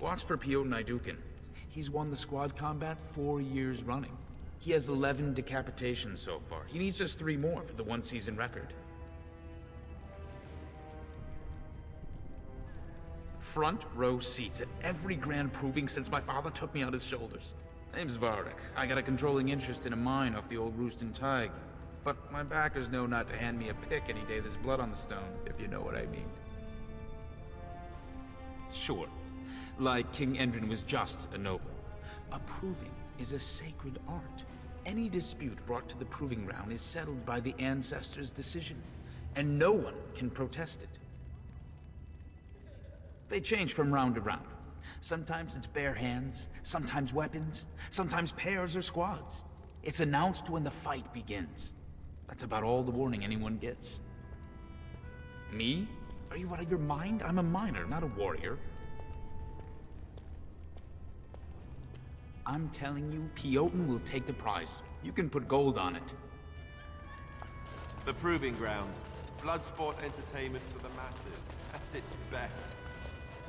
Watch for Piotr Naidukin. He's won the squad combat 4 years running. He has 11 decapitations so far. He needs just 3 more for the one-season record. Front row seats at every grand proving since my father took me on his shoulders. Name's Varric. I got a controlling interest in a mine off the old Roostin Tig. But my backers know not to hand me a pick any day there's blood on the stone, if you know what I mean. Sure, like King Endrin was just a noble. A proving is a sacred art. Any dispute brought to the proving ground is settled by the ancestors' decision, and no one can protest it. They change from round to round. Sometimes it's bare hands, sometimes weapons, sometimes pairs or squads. It's announced when the fight begins. That's about all the warning anyone gets. Me? Are you out of your mind? I'm a miner, not a warrior. I'm telling you, Piotr will take the prize. You can put gold on it. The Proving Grounds. Blood sport entertainment for the masses. At its best.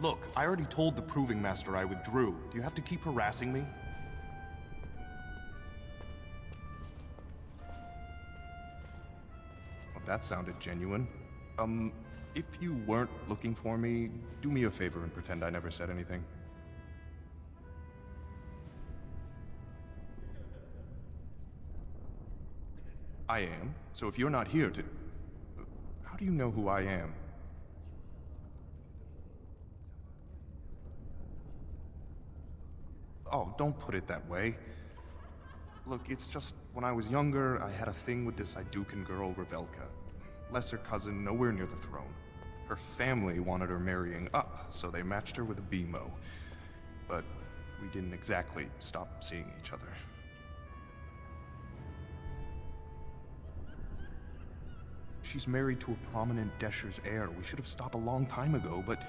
Look, I already told the Proving Master I withdrew. Do you have to keep harassing me? Well, that sounded genuine. If you weren't looking for me, do me a favor and pretend I never said anything. I am. So if you're not here to... How do you know who I am? Oh, don't put it that way. Look, it's just, when I was younger, I had a thing with this Idukan girl, Revelka. Lesser cousin, nowhere near the throne. Her family wanted her marrying up, so they matched her with a BMO. But we didn't exactly stop seeing each other. She's married to a prominent Desher's heir. We should have stopped a long time ago, but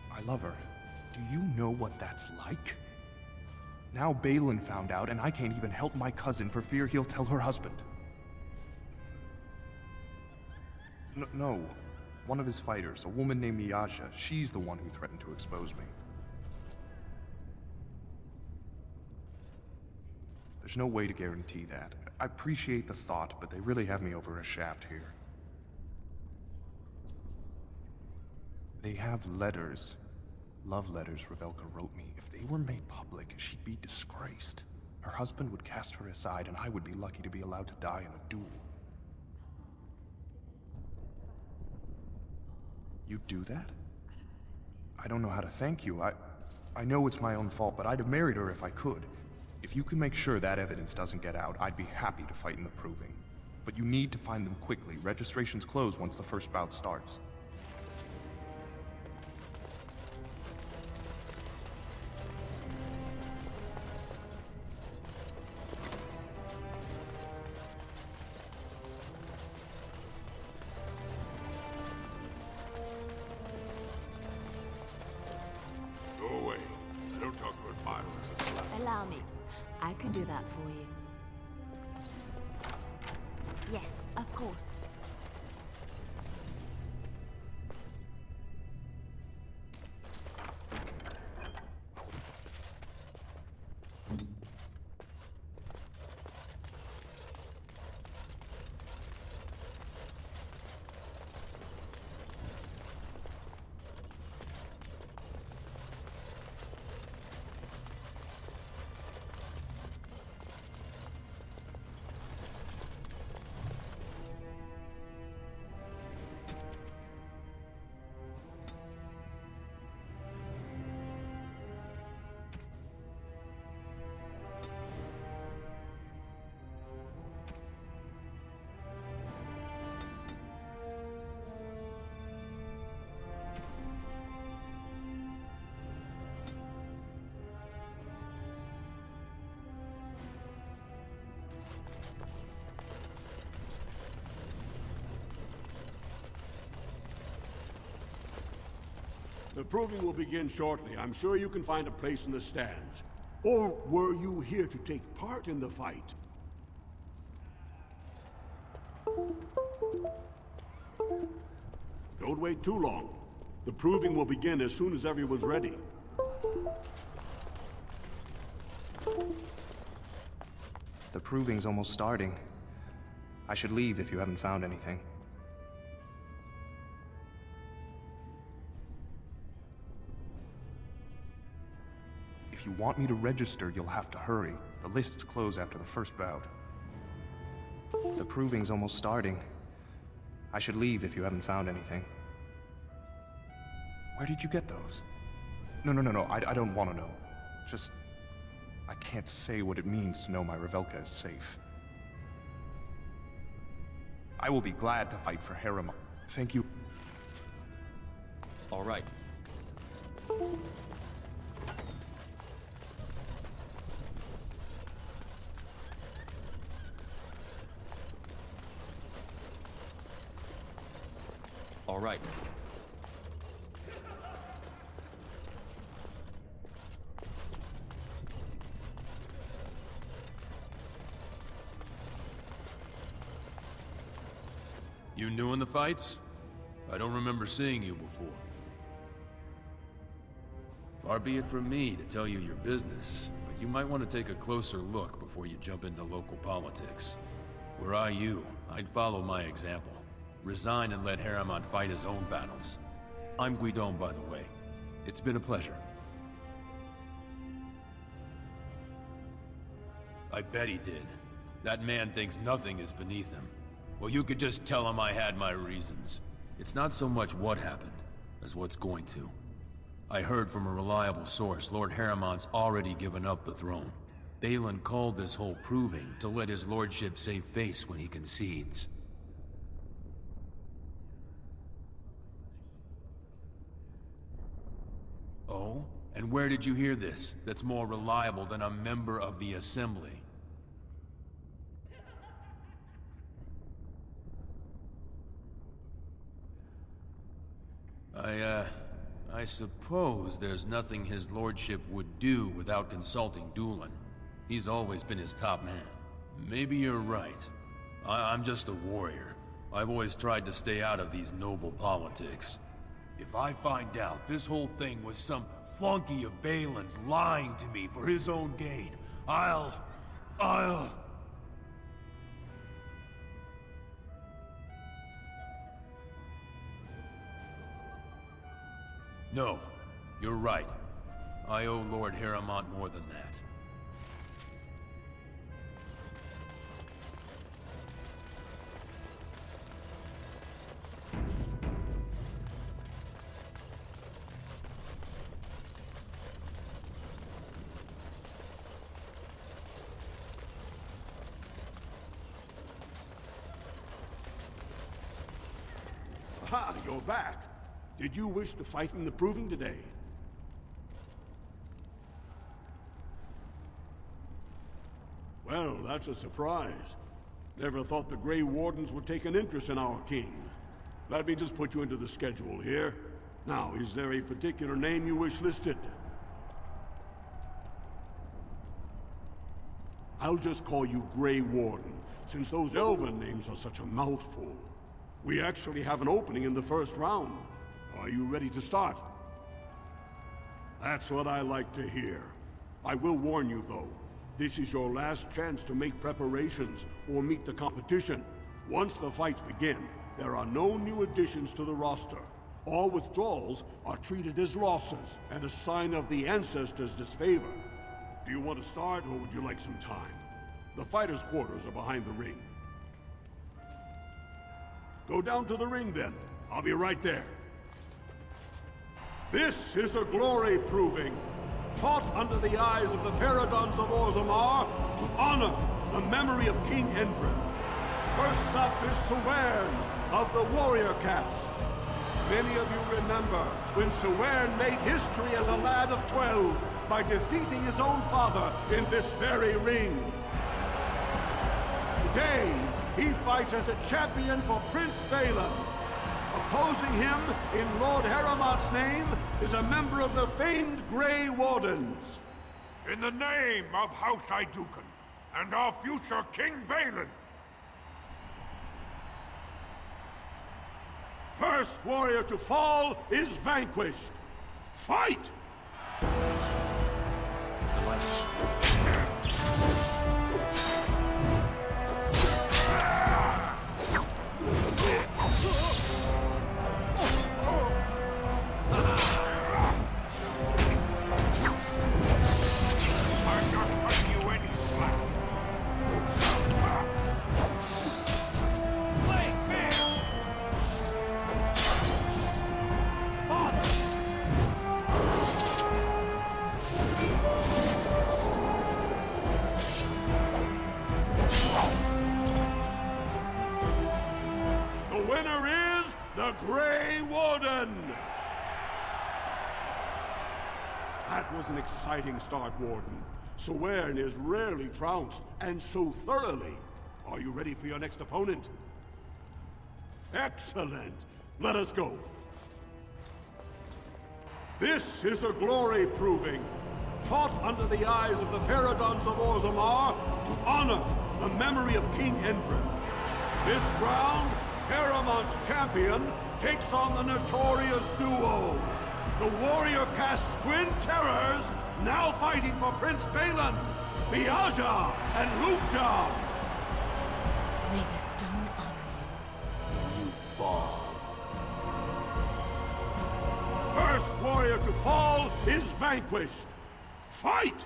I love her. Do you know what that's like? Now Balin found out, and I can't even help my cousin for fear he'll tell her husband. No. One of his fighters, a woman named Miyaja, she's the one who threatened to expose me. There's no way to guarantee that. I appreciate the thought, but they really have me over a shaft here. They have letters. Love letters Revelka wrote me. If they were made public, she'd be disgraced. Her husband would cast her aside, and I would be lucky to be allowed to die in a duel. You'd do that? I don't know how to thank you. I know it's my own fault, but I'd have married her if I could. If you can make sure that evidence doesn't get out, I'd be happy to fight in the Proving. But you need to find them quickly. Registrations close once the first bout starts. Go away. I don't talk to admirers. Allow me. I can do that for you. Yes, of course. The proving will begin shortly. I'm sure you can find a place in the stands. Or were you here to take part in the fight? Don't wait too long. The proving will begin as soon as everyone's ready. The proving's almost starting. I should leave if you haven't found anything. If you want me to register, you'll have to hurry. The lists close after the first bout. The proving's almost starting. I should leave if you haven't found anything. Where did you get those? No, I don't want to know. Just... I can't say what it means to know my Revelka is safe. I will be glad to fight for Harrowmont. Thank you. All right. All right. You new in the fights? I don't remember seeing you before. Far be it from me to tell you your business, but you might want to take a closer look before you jump into local politics. Were I you, I'd follow my example. Resign and let Harrowmont fight his own battles. I'm Guidon, by the way. It's been a pleasure. I bet he did. That man thinks nothing is beneath him. Well, you could just tell him I had my reasons. It's not so much what happened, as what's going to. I heard from a reliable source Lord Harrowmont's already given up the throne. Balin called this whole proving to let his lordship save face when he concedes. Oh? And where did you hear this? That's more reliable than a member of the Assembly. I suppose there's nothing his lordship would do without consulting Dulin. He's always been his top man. Maybe you're right. I'm just a warrior. I've always tried to stay out of these noble politics. If I find out this whole thing was some flunky of Balin's lying to me for his own gain, I'll... No, you're right. I owe Lord Harrowmont more than that. Aha, you're back. Did you wish to fight in the proving today? Well, that's a surprise. Never thought the Grey Wardens would take an interest in our king. Let me just put you into the schedule here. Now, is there a particular name you wish listed? I'll just call you Grey Warden, since those elven names are such a mouthful. We actually have an opening in the first round. Are you ready to start? That's what I like to hear. I will warn you, though. This is your last chance to make preparations or meet the competition. Once the fights begin, there are no new additions to the roster. All withdrawals are treated as losses and a sign of the ancestors' disfavor. Do you want to start, or would you like some time? The fighters' quarters are behind the ring. Go down to the ring, then. I'll be right there. This is a glory proving, fought under the eyes of the Paragons of Orzammar to honor the memory of King Endrin. First up is Sewern of the Warrior Caste. Many of you remember when Sewern made history as a lad of 12 by defeating his own father in this very ring. Today, he fights as a champion for Prince Balin. Opposing him, in Lord Harrowmont's name, is a member of the famed Grey Wardens. In the name of House Idukan, and our future King Balin. First warrior to fall is vanquished. Fight! That was an exciting start, Warden. Swearn is rarely trounced, and so thoroughly. Are you ready for your next opponent? Excellent! Let us go. This is a glory proving, fought under the eyes of the Paragons of Orzammar to honor the memory of King Endrin. This round, Harrowmont's champion takes on the notorious duo, the warrior-cast twin terrors now fighting for Prince Balin, Biaja and Lukjam. May the stone honor you. You fall. First warrior to fall is vanquished. Fight!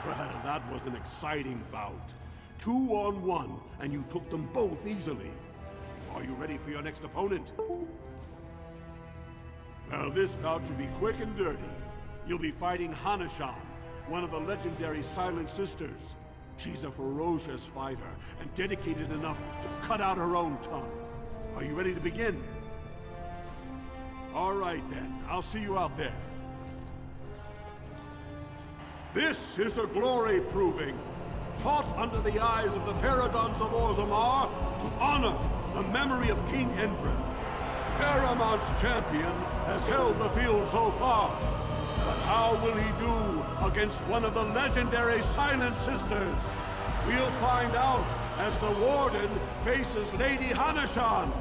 Well, that was an exciting bout. 2-on-1, and you took them both easily. Are you ready for your next opponent? Well, this bout should be quick and dirty. You'll be fighting Hanashan, one of the legendary Silent Sisters. She's a ferocious fighter, and dedicated enough to cut out her own tongue. Are you ready to begin? All right then, I'll see you out there. This is a glory proving, fought under the eyes of the Paragons of Orzammar to honor the memory of King Endrin. Harrowmont's champion has held the field so far, but how will he do against one of the legendary Silent Sisters? We'll find out as the Warden faces Lady Hanashan,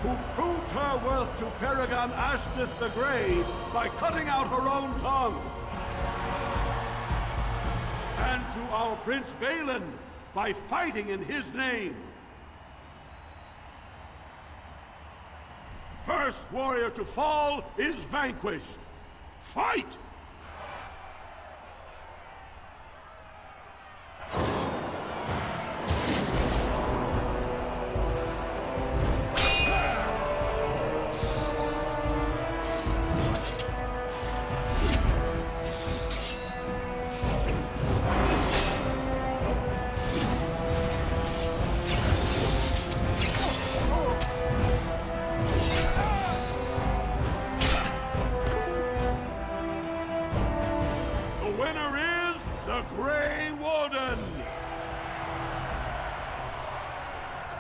who proves her worth to Paragon Ashtith the Grey by cutting out her own tongue. And to our Prince Balin by fighting in his name. First warrior to fall is vanquished. Fight!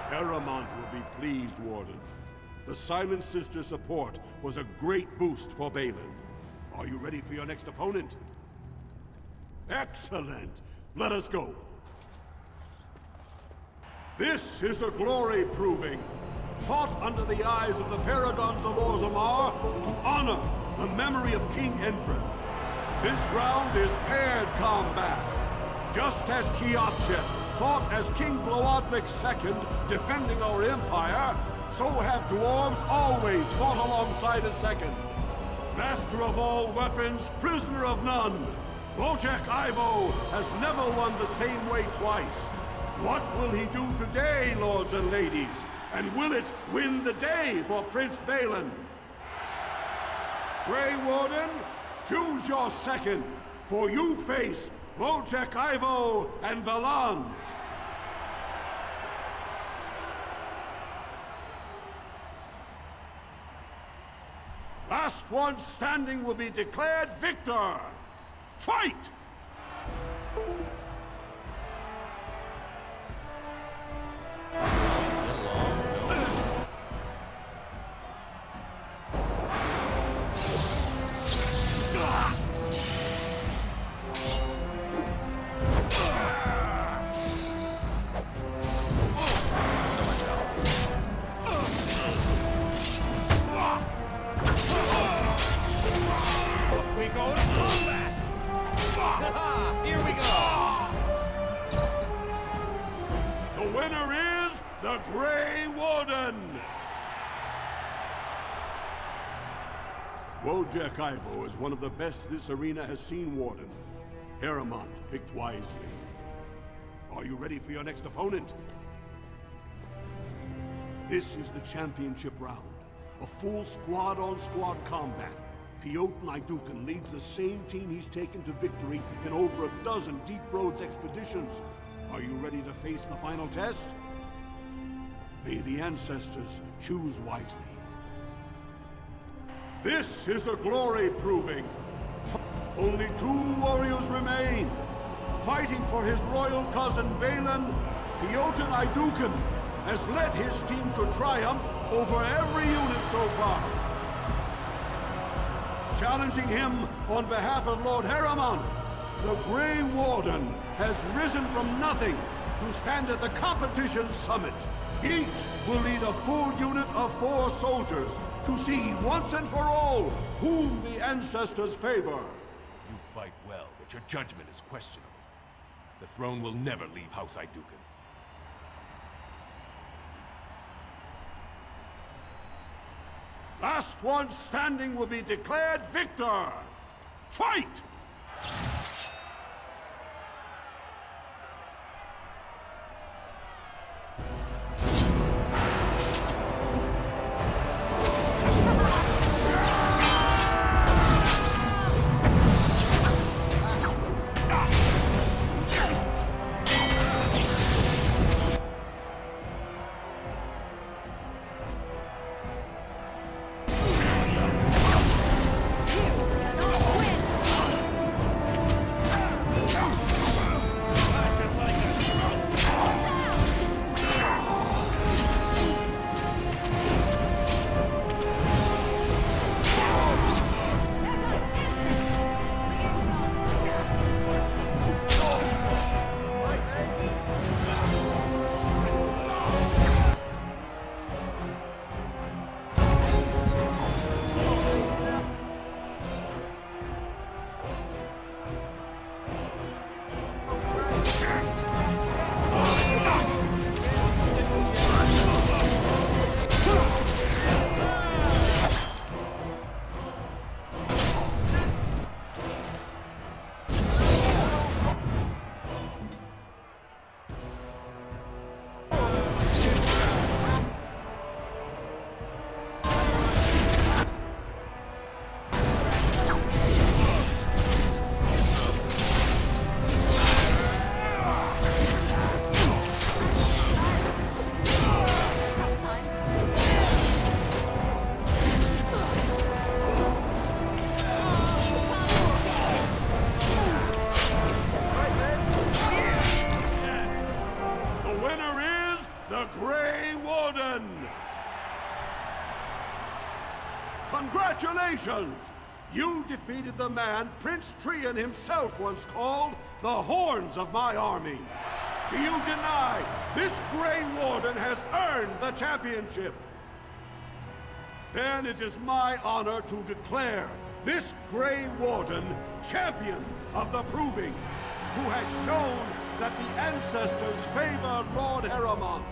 Harrowmont will be pleased, Warden. The Silent Sister support was a great boost for Balin. Are you ready for your next opponent? Excellent! Let us go. This is a glory proving, fought under the eyes of the Paragons of Orzammar to honor the memory of King Endrin. This round is paired combat. Just as Kiatchet fought as King Bloodwick II, defending our empire, so have dwarves always fought alongside a second. Master of all weapons, prisoner of none, Wojciech Ivo has never won the same way twice. What will he do today, lords and ladies? And will it win the day for Prince Balin? Grey Warden, choose your second, for you face Wojciech Ivo and Valans. Last one standing will be declared victor. Fight! winner is the Grey Warden! Wojciech Ivo is one of the best this arena has seen, Warden. Harrowmont picked wisely. Are you ready for your next opponent? This is the championship round. A full squad-on-squad combat. Piotr Naidukan leads the same team he's taken to victory in over a dozen Deep Roads expeditions. Are you ready to face the final test? May the ancestors choose wisely. This is a glory proving. Only 2 warriors remain. Fighting for his royal cousin Balin, Piotr Naidukan has led his team to triumph over every unit so far. Challenging him on behalf of Lord Harrowmont, the Grey Warden has risen from nothing to stand at the competition summit. Each will lead a full unit of 4 soldiers to see once and for all whom the ancestors favor. You fight well, but your judgment is questionable. The throne will never leave House Idukan. Last one standing will be declared victor. Fight! Congratulations! You defeated the man Prince Trian himself once called the Horns of my army. Do you deny this Grey Warden has earned the championship? Then it is my honor to declare this Grey Warden champion of the Proving, who has shown that the ancestors favor Lord Harrowmont.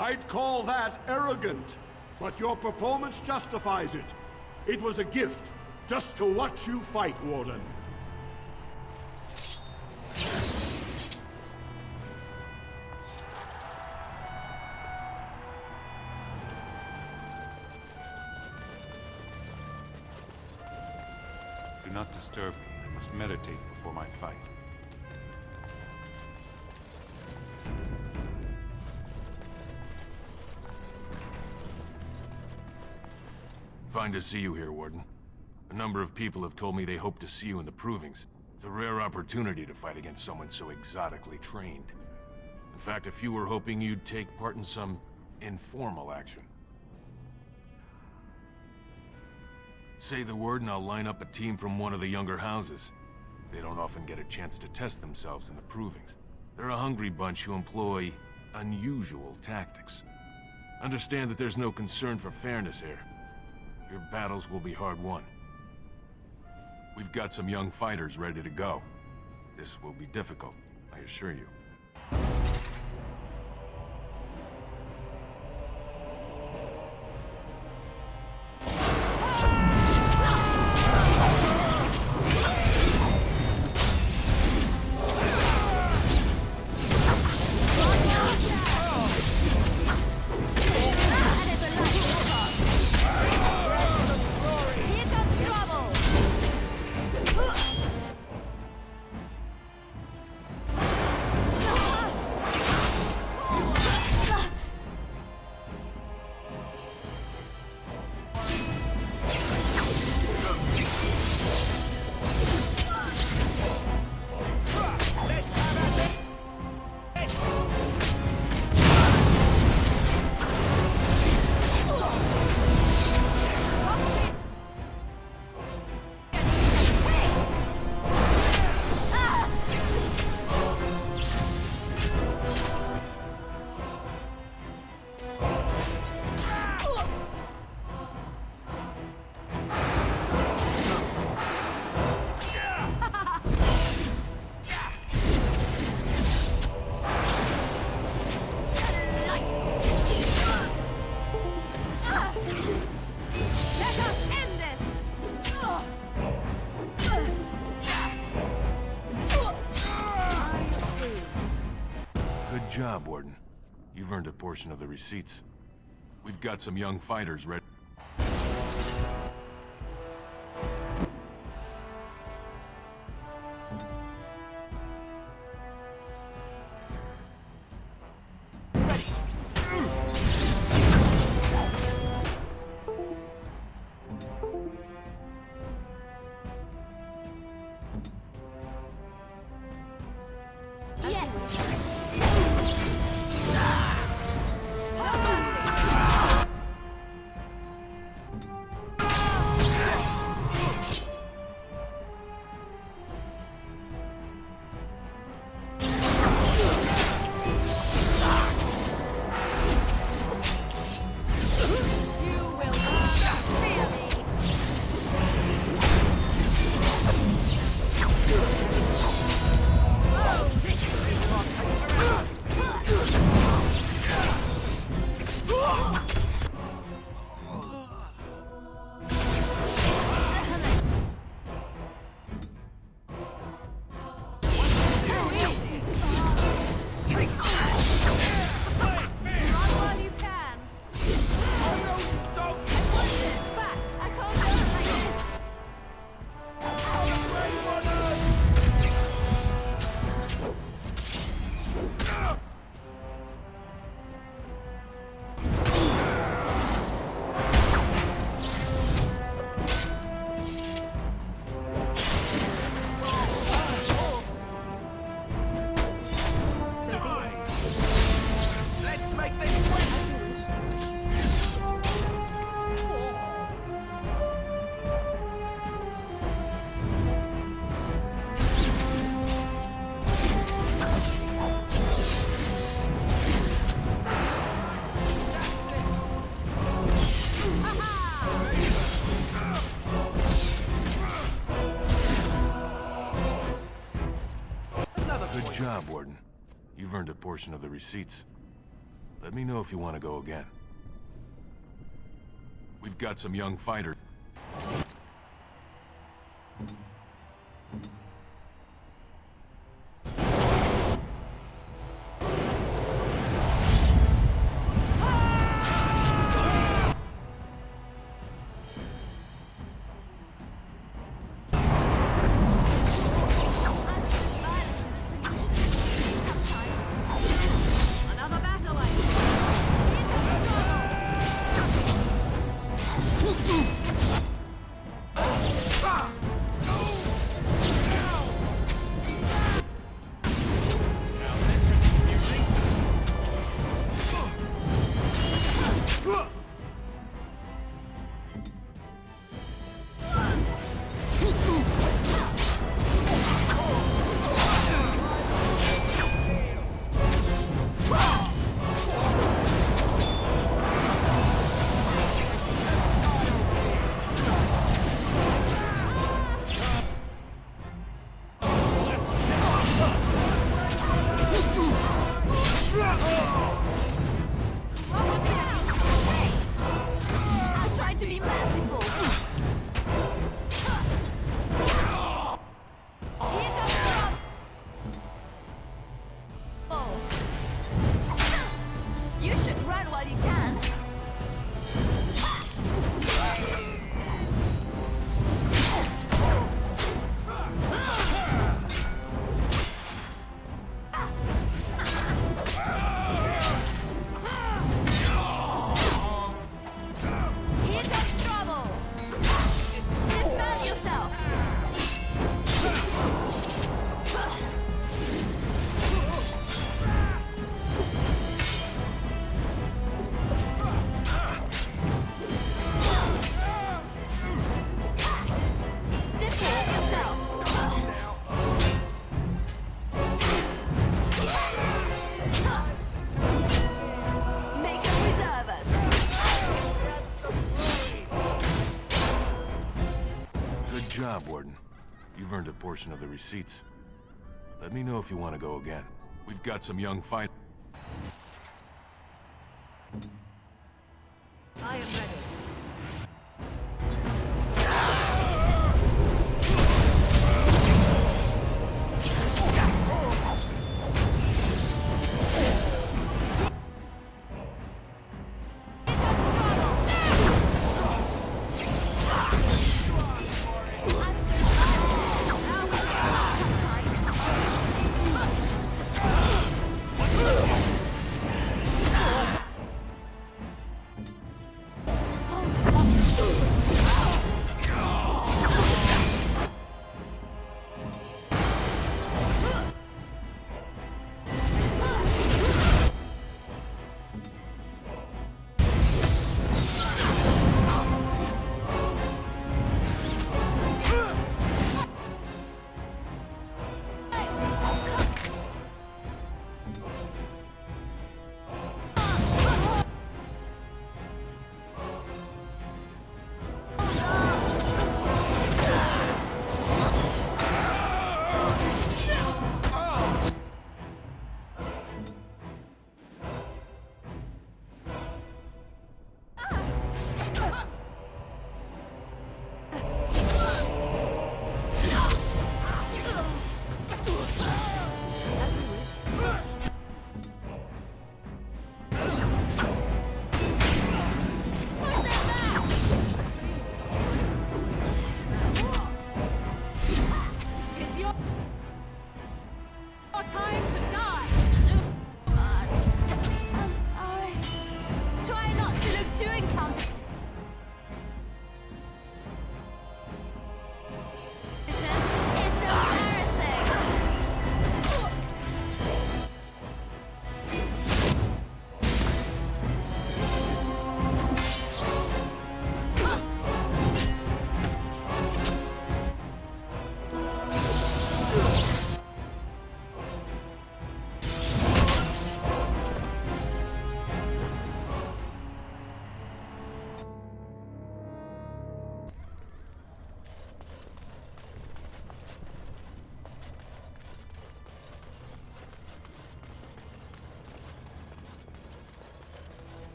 I'd call that arrogant, but your performance justifies it. It was a gift just to watch you fight, Warden. Do not disturb me. I must meditate before my fight. Fine to see you here, Warden. A number of people have told me they hope to see you in the Provings. It's a rare opportunity to fight against someone so exotically trained. In fact, a few were hoping you'd take part in some informal action. Say the word and I'll line up a team from one of the younger houses. They don't often get a chance to test themselves in the Provings. They're a hungry bunch who employ unusual tactics. Understand that there's no concern for fairness here. Your battles will be hard won. We've got some young fighters ready to go. This will be difficult, I assure you. Good job, Warden. You've earned a portion of the receipts. We've got some young fighters ready. Good job, Warden. You've earned a portion of the receipts. Let me know if you want to go again. We've got some young fighters. Another battle. job, Warden. You've earned a portion of the receipts. Let me know if you want to go again. We've got some young fighters. I am ready.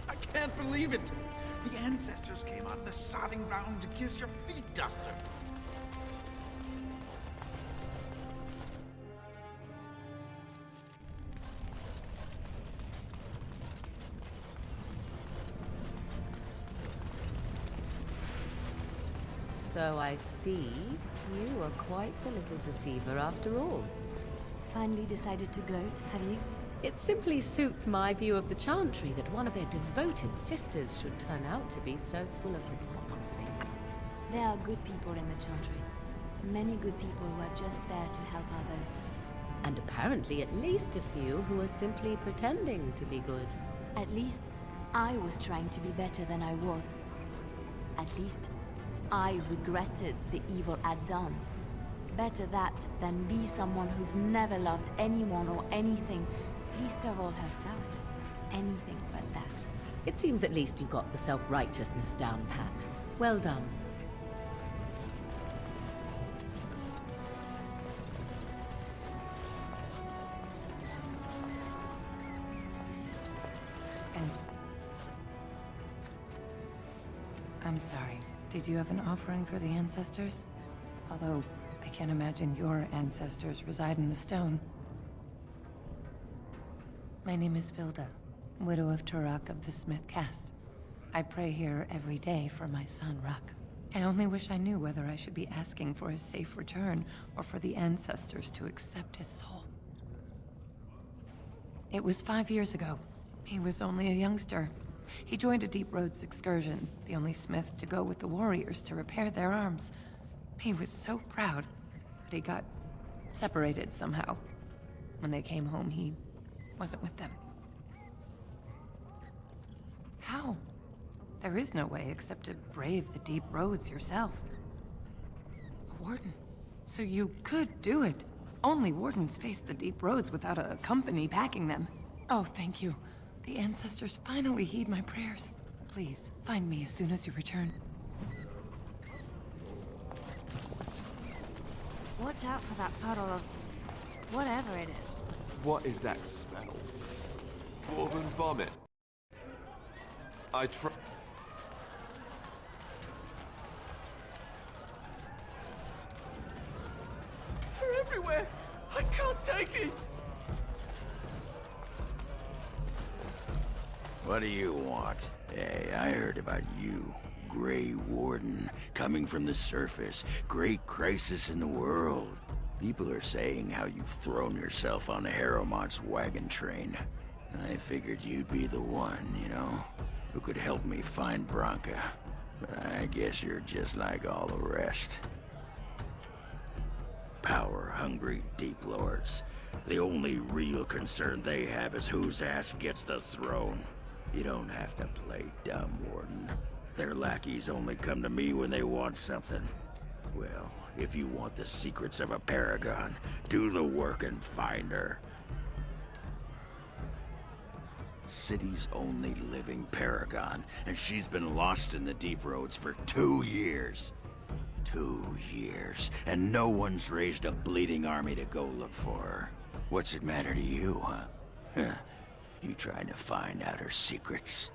I can't believe it! The ancestors came out of the sodding ground to kiss your feet, Duster. So I see you are quite the little deceiver after all. Finally decided to gloat, have you? It simply suits my view of the Chantry that one of their devoted sisters should turn out to be so full of hypocrisy. There are good people in the Chantry. Many good people who are just there to help others. And apparently at least a few who are simply pretending to be good. At least I was trying to be better than I was. At least I regretted the evil I'd done. Better that than be someone who's never loved anyone or anything, least of all herself. Anything but that. It seems at least you got the self-righteousness down pat. Well done. I'm sorry. Did you have an offering for the ancestors? Although, I can't imagine your ancestors reside in the stone. My name is Vilda, widow of Turok of the Smith caste. I pray here every day for my son, Ruck. I only wish I knew whether I should be asking for his safe return or for the ancestors to accept his soul. It was 5 years ago. He was only a youngster. He joined a Deep Roads excursion, the only smith to go with the warriors to repair their arms. He was so proud, but he got separated somehow. When they came home, he wasn't with them. How? There is no way except to brave the Deep Roads yourself. A warden. So you could do it. Only wardens face the deep roads without a company backing them. Oh, thank you. The ancestors finally heed my prayers. Please, find me as soon as you return. Watch out for that puddle of whatever it is. What is that smell? Dwarven vomit. I try. They're everywhere! I can't take it! What do you want? Hey, I heard about you. Grey Warden, coming from the surface. Great crisis in the world. People are saying how you've thrown yourself on Harrowmont's wagon train. I figured you'd be the one, you know, who could help me find Branka. But I guess you're just like all the rest. Power-hungry Deep Lords. The only real concern they have is whose ass gets the throne. You don't have to play dumb, Warden. Their lackeys only come to me when they want something. Well, if you want the secrets of a paragon, do the work and find her. City's only living paragon, and she's been lost in the deep roads for 2 years. 2 years, and no one's raised a bleeding army to go look for her. What's it matter to you, huh? You trying to find out her secrets?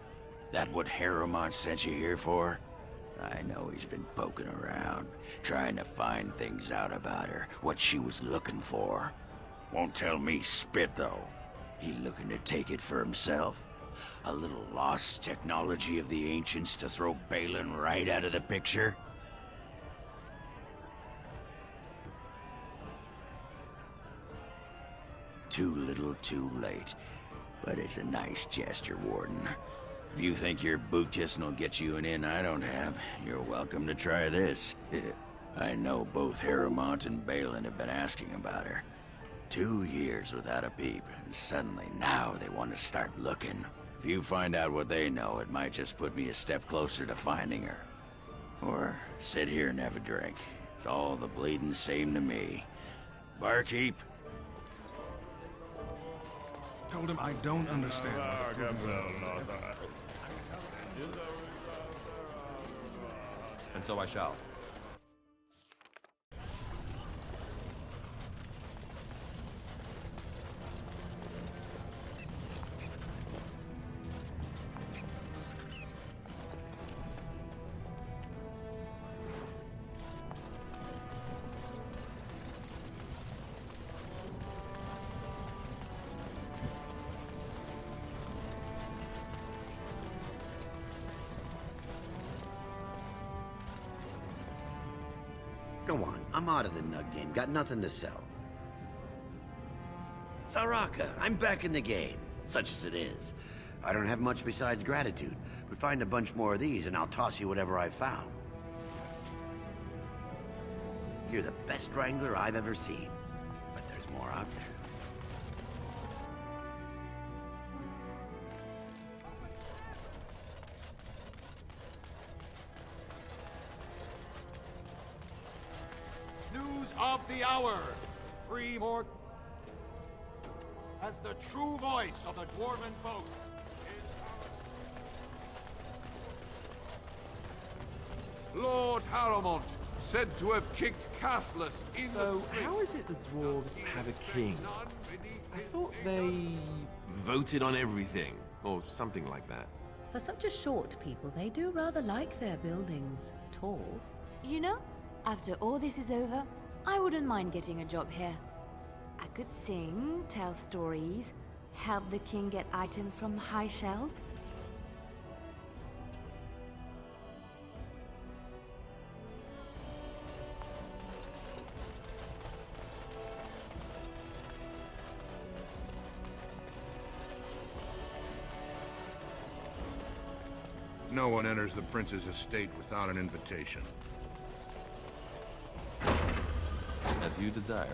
That what Harrowmont sent you here for? I know he's been poking around, trying to find things out about her, what she was looking for. Won't tell me spit, though. He looking to take it for himself? A little lost technology of the ancients to throw Balin right out of the picture? Too little, too late. But it's a nice gesture, Warden. If you think your boot kissing will get you an in I don't have, you're welcome to try this. I know both Harrowmont and Balin have been asking about her. 2 years without a peep, and suddenly now they want to start looking. If you find out what they know, it might just put me a step closer to finding her. Or sit here and have a drink. It's all the bleeding same to me. Barkeep? Told him I don't understand. And so I shall. Go on, I'm out of the nug game. Got nothing to sell. Saraka, I'm back in the game, such as it is. I don't have much besides gratitude, but find a bunch more of these and I'll toss you whatever I've found. You're the best wrangler I've ever seen, but there's more out there. News of the hour. 3 more. As the true voice of the dwarven folk. Lord Harrowmont, said to have kicked Castless in So, how is it the dwarves have a king? I thought they Voted on everything, or something like that. For such a short people, they do rather like their buildings tall. You know, after all this is over, I wouldn't mind getting a job here. I could sing, tell stories, help the king get items from high shelves. No one enters the prince's estate without an invitation. as you desire.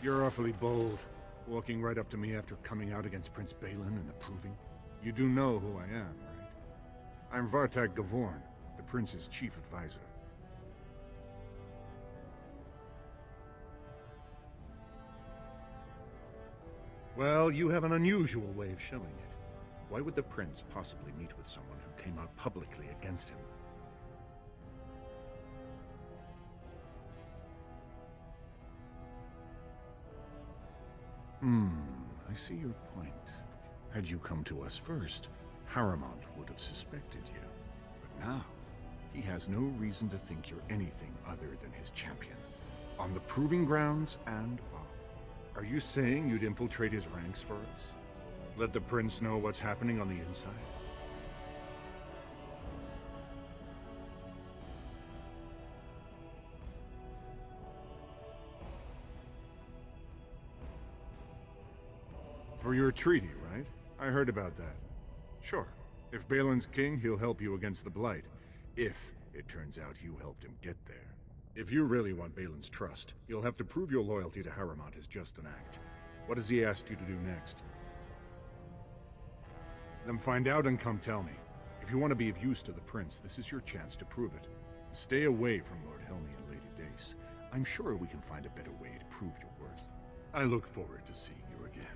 You're awfully bold, walking right up to me after coming out against Prince Balin in the Proving. You do know who I am, right? I'm Vartag Gavorn, the Prince's chief advisor. Well, you have an unusual way of showing it. Why would the Prince possibly meet with someone who came out publicly against him? I see your point. Had you come to us first, Harrowmont would have suspected you. But now, he has no reason to think you're anything other than his champion. On the Proving Grounds and off. Are you saying you'd infiltrate his ranks for us? Let the Prince know what's happening on the inside? For your treaty, right? I heard about that. Sure. If Balin's king, he'll help you against the Blight. If it turns out you helped him get there. If you really want Balin's trust, you'll have to prove your loyalty to Harrowmont is just an act. What has he asked you to do next? Then find out and come tell me. If you want to be of use to the Prince, this is your chance to prove it. Stay away from Lord Helmy and Lady Dace. I'm sure we can find a better way to prove your worth. I look forward to seeing you again.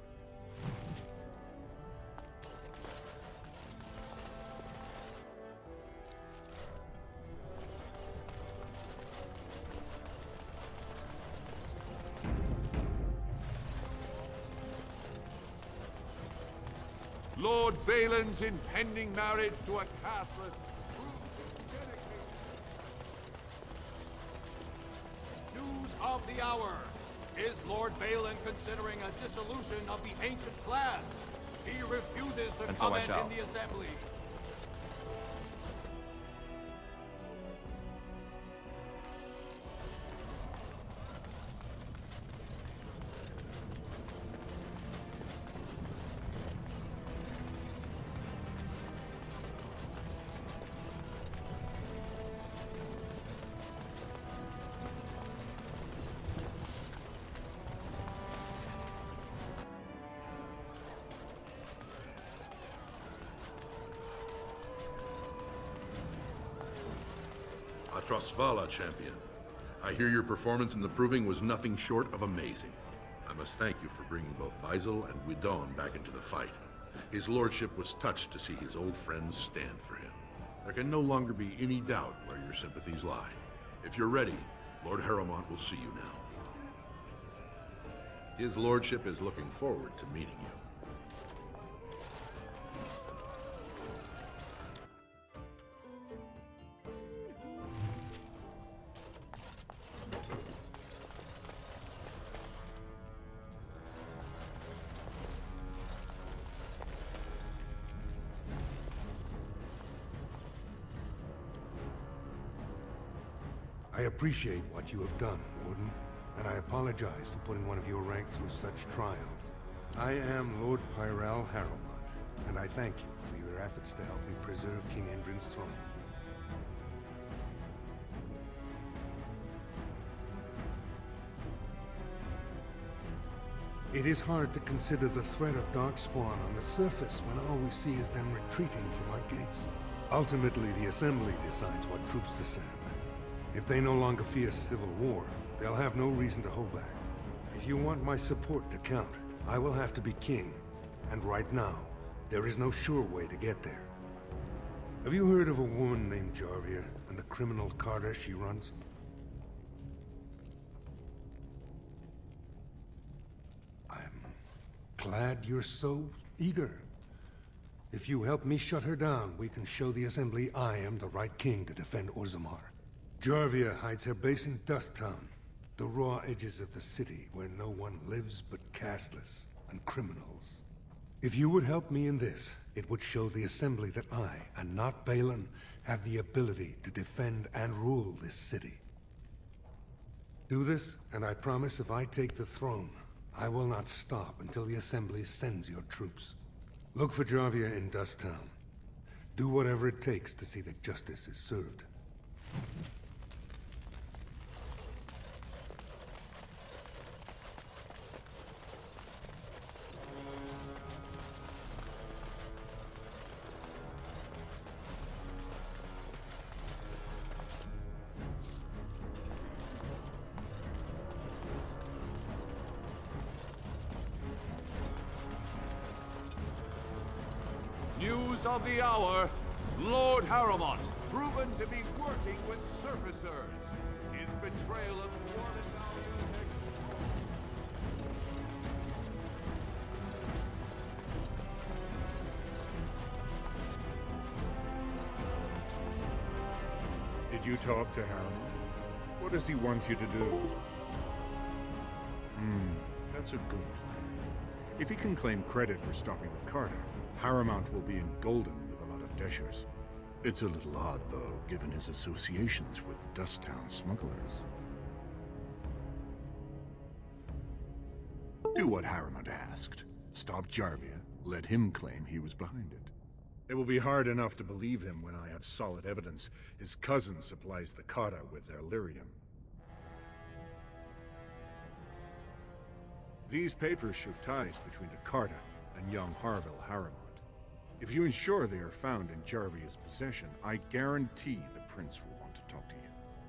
Lord Balin's impending marriage to a Catholic. News of the hour. Is Lord Balin considering a dissolution of the ancient clans? He refuses to comment in the assembly. Trostvala, champion. I hear your performance in the Proving was nothing short of amazing. I must thank you for bringing both Baisel and Guidon back into the fight. His lordship was touched to see his old friends stand for him. There can no longer be any doubt where your sympathies lie. If you're ready, Lord Harrowmont will see you now. His lordship is looking forward to meeting you. I appreciate what you have done, Warden, and I apologize for putting one of your rank through such trials. I am Lord Pyral Harrowmont, and I thank you for your efforts to help me preserve King Endrin's throne. It is hard to consider the threat of Darkspawn on the surface when all we see is them retreating from our gates. Ultimately, the Assembly decides what troops to send. If they no longer fear civil war, they'll have no reason to hold back. If you want my support to count, I will have to be king. And right now, there is no sure way to get there. Have you heard of a woman named Jarvia and the criminal Carta she runs? I'm glad you're so eager. If you help me shut her down, we can show the Assembly I am the right king to defend Orzammar. Jarvia hides her base in Dusttown, the raw edges of the city where no one lives but castless and criminals. If you would help me in this, it would show the Assembly that I, and not Balin, have the ability to defend and rule this city. Do this, and I promise if I take the throne, I will not stop until the Assembly sends your troops. Look for Jarvia in Dusttown. Do whatever it takes to see that justice is served. news of the hour, Lord Harrowmont, proven to be working with surfacers. His betrayal of thwarted values. Did you talk to Harrowmont? What does he want you to do? That's a good plan. If he can claim credit for stopping the Carta, Harrowmont will be in Golden with a lot of Deshers. It's a little odd, though, given his associations with Dust Town smugglers. Do what Harrowmont asked. Stop Jarvia, let him claim he was behind it. It will be hard enough to believe him when I have solid evidence his cousin supplies the Carta with their lyrium. These papers show ties between the Carta and young Harville Harrowmont. If you ensure they are found in Jarvia's possession, I guarantee the Prince will want to talk to you.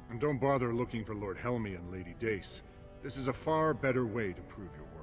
And don't bother looking for Lord Helmy and Lady Dace. This is a far better way to prove your worth.